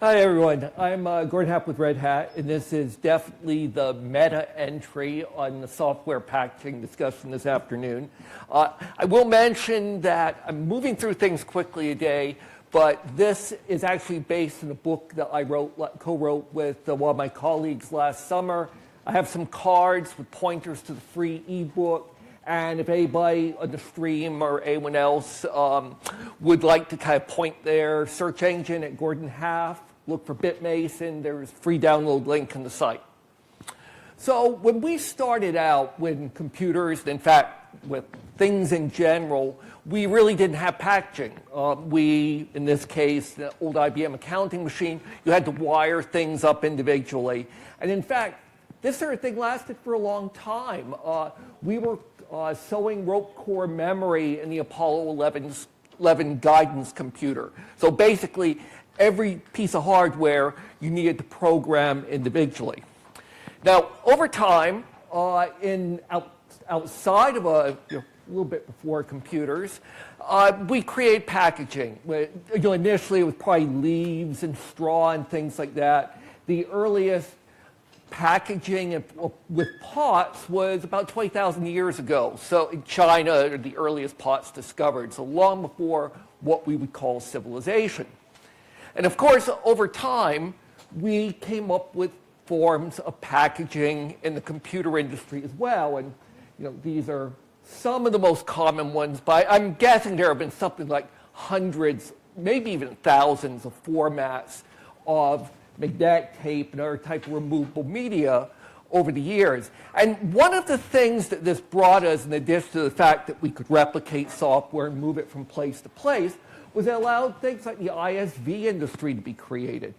Hi, everyone. I'm Gordon Haff with Red Hat, and this is definitely the meta entry on the software packaging discussion this afternoon. I will mention that I'm moving through things quickly today, but this is actually based on a book that I co-wrote with one of my colleagues last summer. I have some cards with pointers to the free ebook. And if anybody on the stream or anyone else would like to kind of point their search engine at Gordon Haff, look for BitMason, there's a free download link on the site. So when we started out with computers, in fact, with things in general, we really didn't have packaging. In this case, the old IBM accounting machine, you had to wire things up individually. And in fact, this sort of thing lasted for a long time. We were sewing rope core memory in the Apollo 11 guidance computer. So basically, every piece of hardware you needed to program individually. Now, over time, outside of a little bit before computers, we created packaging. Initially, it was probably leaves and straw and things like that. The earliest packaging with pots was about 20,000 years ago. So in China, the earliest pots discovered, so long before what we would call civilization. And of course, over time, we came up with forms of packaging in the computer industry as well. And these are some of the most common ones, but I'm guessing there have been something like hundreds, maybe even thousands of formats of magnetic tape and other type of removable media over the years. And one of the things that this brought us, in addition to the fact that we could replicate software and move it from place to place, was it allowed things like the ISV industry to be created.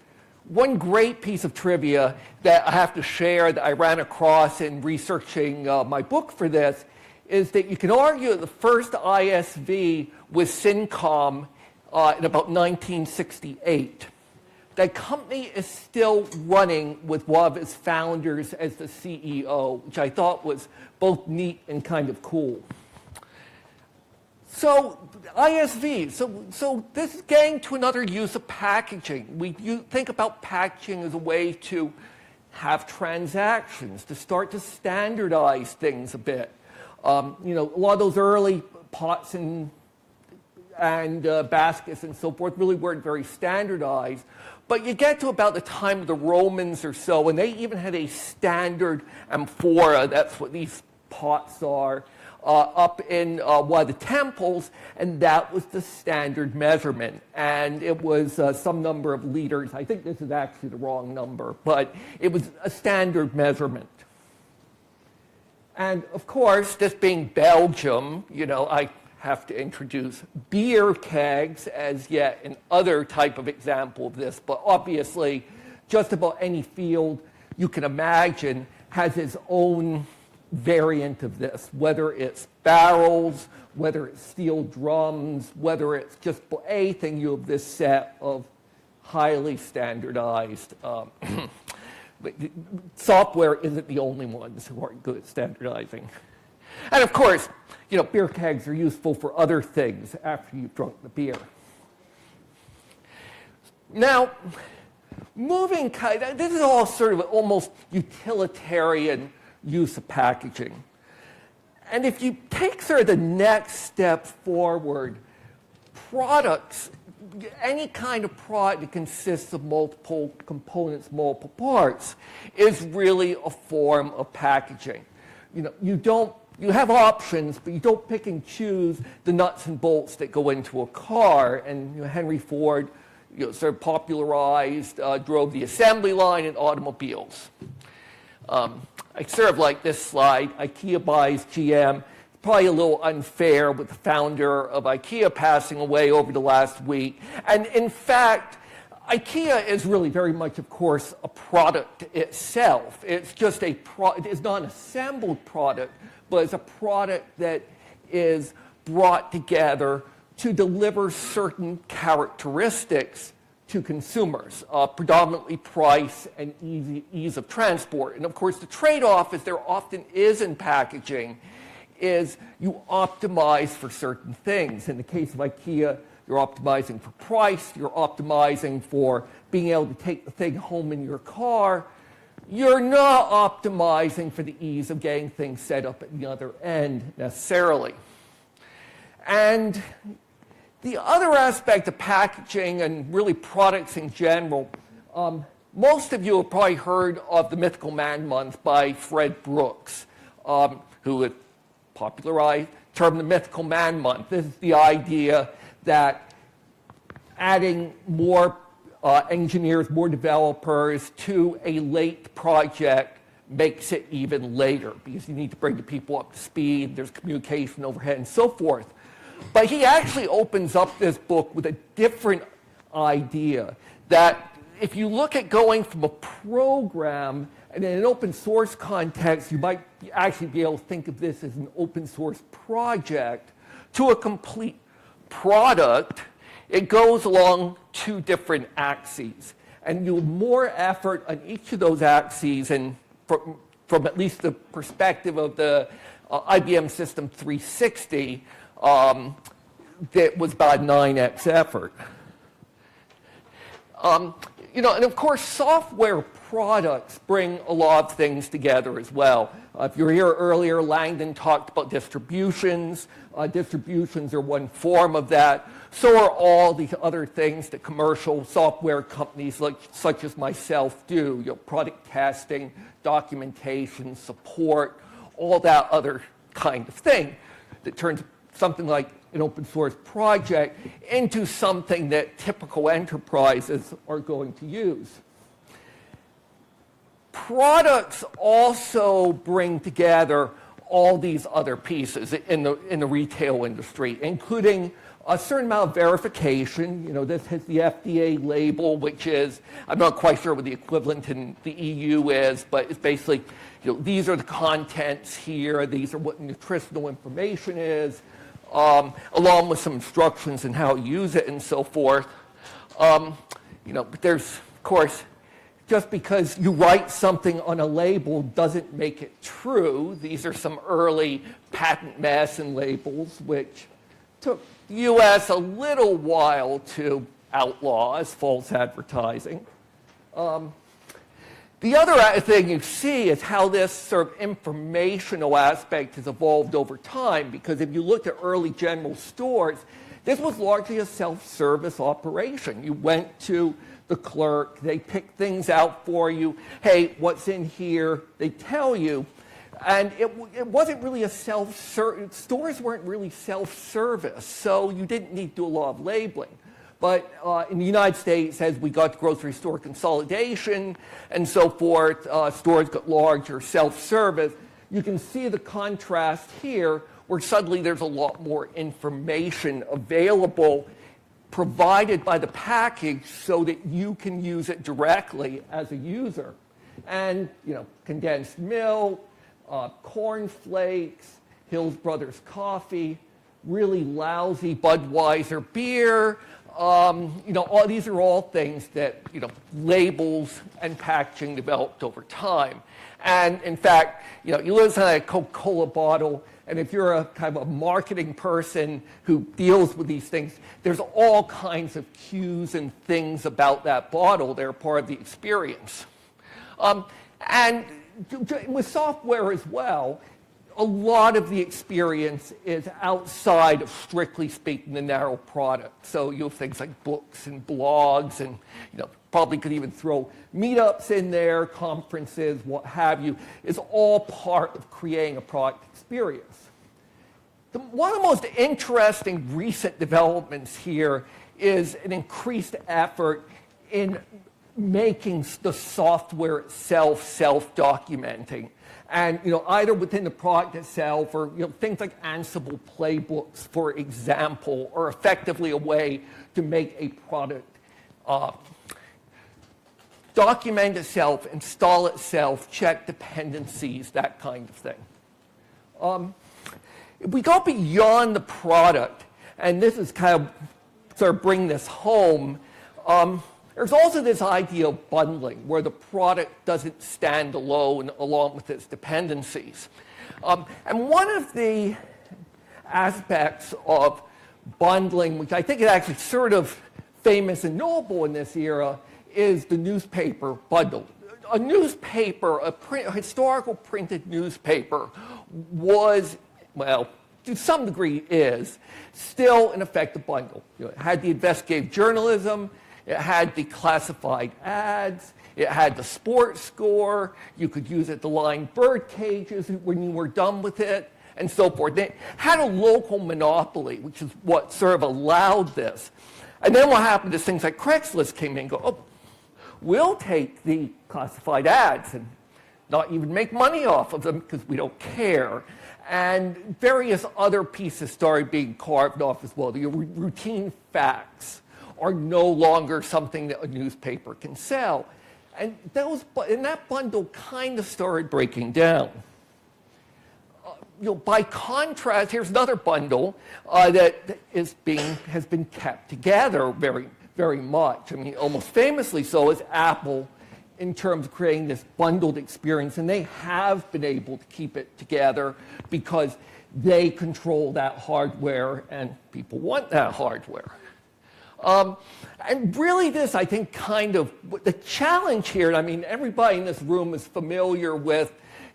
One great piece of trivia that I have to share that I ran across in researching my book for this is that you can argue that the first ISV was Syncom in about 1968. That company is still running with one of its founders as the CEO, which I thought was both neat and kind of cool. So ISV, so this is getting to another use of packaging. You think about packaging as a way to have transactions, to start to standardize things a bit. A lot of those early pots and baskets and so forth really weren't very standardized. But you get to about the time of the Romans or so, and they even had a standard amphora, that's what these pots are, up in one of the temples, and that was the standard measurement. And it was some number of liters. I think this is actually the wrong number, but it was a standard measurement. And of course, this being Belgium, I have to introduce beer kegs as yet another type of example of this, but obviously just about any field you can imagine has its own variant of this, whether it's barrels, whether it's steel drums, whether it's just anything. You have this set of highly standardized software isn't the only ones who aren't good at standardizing. And of course, beer kegs are useful for other things after you've drunk the beer. Now, this is all sort of almost utilitarian use of packaging. And if you take sort of the next step forward, products, any kind of product that consists of multiple components, multiple parts, is really a form of packaging. You have options, but you don't pick and choose the nuts and bolts that go into a car. And Henry Ford sort of popularized, drove the assembly line in automobiles. I sort of like this slide. IKEA buys GM. Probably a little unfair with the founder of IKEA passing away over the last week. And in fact, IKEA is really very much, of course, a product itself. It's just it's not an assembled product, but it's a product that is brought together to deliver certain characteristics to consumers, predominantly price and ease of transport. And of course, the trade-off, as there often is in packaging, is you optimize for certain things. In the case of IKEA, you're optimizing for price, you're optimizing for being able to take the thing home in your car. You're not optimizing for the ease of getting things set up at the other end necessarily. And the other aspect of packaging and really products in general, most of you have probably heard of the Mythical Man Month by Fred Brooks, who had popularized the term the Mythical Man Month. This is the idea that adding more engineers, more developers to a late project makes it even later because you need to bring the people up to speed, there's communication overhead and so forth. But he actually opens up this book with a different idea that if you look at going from a program and in an open source context, you might actually be able to think of this as an open source project to a complete product. It goes along two different axes. And you have more effort on each of those axes, and from at least the perspective of the IBM System 360, that was about 9x effort. And of course, software products bring a lot of things together as well. If you were here earlier, Langdon talked about distributions. Distributions are one form of that. So are all these other things that commercial software companies such as myself do. Product testing, documentation, support, all that other kind of thing that turns something like an open source project into something that typical enterprises are going to use. Products also bring together all these other pieces in the retail industry, including a certain amount of verification. This has the FDA label, which is, I'm not quite sure what the equivalent in the EU is, but it's basically, these are the contents here, these are what nutritional information is, along with some instructions on how to use it and so forth. But there's, of course, just because you write something on a label doesn't make it true. These are some early patent medicine labels, which took the U.S. a little while to outlaw as false advertising. The other thing you see is how this sort of informational aspect has evolved over time, because if you looked at early general stores, this was largely a self-service operation. You went to the clerk, they pick things out for you. Hey, what's in here? They tell you. And it wasn't really a self-service. Stores weren't really self-service, so you didn't need to do a lot of labeling. But in the United States, as we got to grocery store consolidation and so forth, stores got larger, self-service. You can see the contrast here, where suddenly there's a lot more information available provided by the package so that you can use it directly as a user. And, condensed milk, corn flakes, Hills Brothers coffee, really lousy Budweiser beer. All these are all things that, labels and packaging developed over time. And in fact, you listen to a Coca-Cola bottle, and if you're a kind of a marketing person who deals with these things, there's all kinds of cues and things about that bottle that are part of the experience. And with software as well, a lot of the experience is outside of, strictly speaking, the narrow product. So you'll have things like books and blogs, and probably could even throw meetups in there, conferences, what have you, is all part of creating a product experience. One of the most interesting recent developments here is an increased effort in making the software itself self-documenting. And either within the product itself, or things like Ansible playbooks, for example, are effectively a way to make a product document itself, install itself, check dependencies, that kind of thing. If we go beyond the product, and this is kind of sort of bring this home, there's also this idea of bundling, where the product doesn't stand alone along with its dependencies. And one of the aspects of bundling, which I think is actually sort of famous and notable in this era, is the newspaper bundle. A newspaper, a historical printed newspaper was, well, to some degree is, still an effective bundle. It had the investigative journalism, it had the classified ads, it had the sports score, you could use it to line bird cages when you were done with it, and so forth. They had a local monopoly, which is what sort of allowed this. And then what happened is things like Craigslist came in and go, oh, we'll take the classified ads and not even make money off of them because we don't care. And various other pieces started being carved off as well. The routine facts are no longer something that a newspaper can sell. And that bundle kind of started breaking down. By contrast, here's another bundle that has been kept together very, very much. I mean, almost famously so is Apple in terms of creating this bundled experience, and they have been able to keep it together because they control that hardware, and people want that hardware. And really this, I think, kind of, the challenge here, and I mean, everybody in this room is familiar with,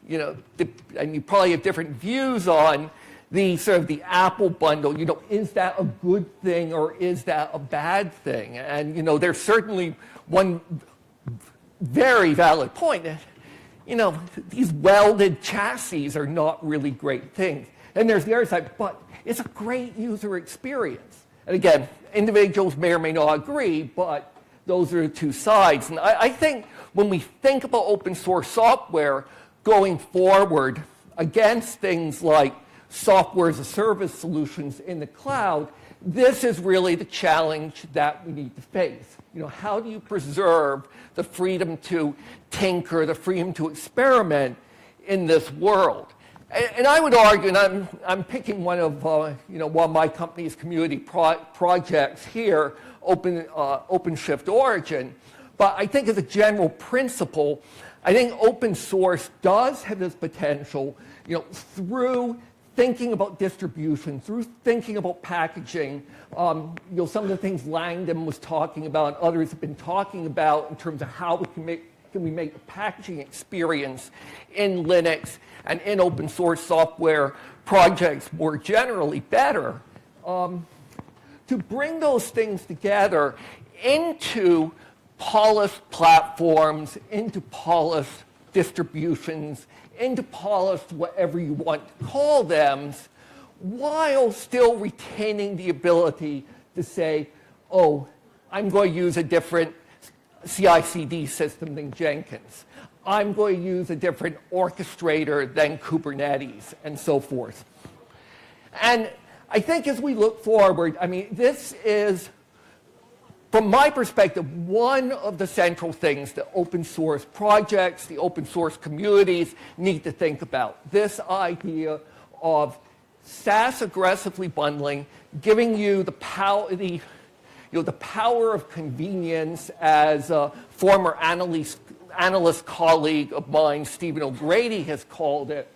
and you probably have different views on the sort of the Apple bundle. Is that a good thing or is that a bad thing? And, there's certainly one very valid point that, these welded chassis are not really great things. And there's the other side, but it's a great user experience. And again, individuals may or may not agree, but those are the two sides. And I think when we think about open source software going forward against things like software as a service solutions in the cloud, this is really the challenge that we need to face. How do you preserve the freedom to tinker, the freedom to experiment in this world? And I would argue, and I'm picking one of my company's community projects here, OpenShift Origin, but I think as a general principle, I think open source does have this potential, through thinking about distribution, through thinking about packaging, some of the things Langdon was talking about, others have been talking about in terms of how we can make the packaging experience in Linux and in open source software projects more generally better, to bring those things together into polished platforms, into polished distributions, into polished whatever you want to call them, while still retaining the ability to say, oh, I'm going to use a different CI/CD system than Jenkins. I'm going to use a different orchestrator than Kubernetes, and so forth. And I think as we look forward, I mean, this is, from my perspective, one of the central things that open source projects, the open source communities need to think about. This idea of SaaS aggressively bundling, giving you the power, the power of convenience, as a former analyst colleague of mine, Stephen O'Grady, has called it,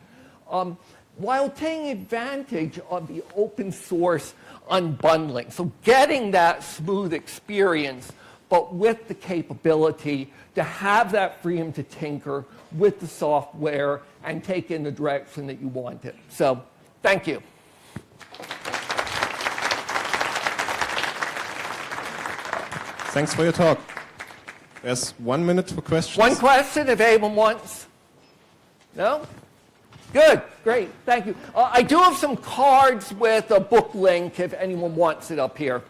while taking advantage of the open source unbundling. So getting that smooth experience, but with the capability to have that freedom to tinker with the software and take in the direction that you want it. So thank you. Thanks for your talk. There's 1 minute for questions. One question if anyone wants. No? Good, great, thank you. I do have some cards with a book link if anyone wants it up here.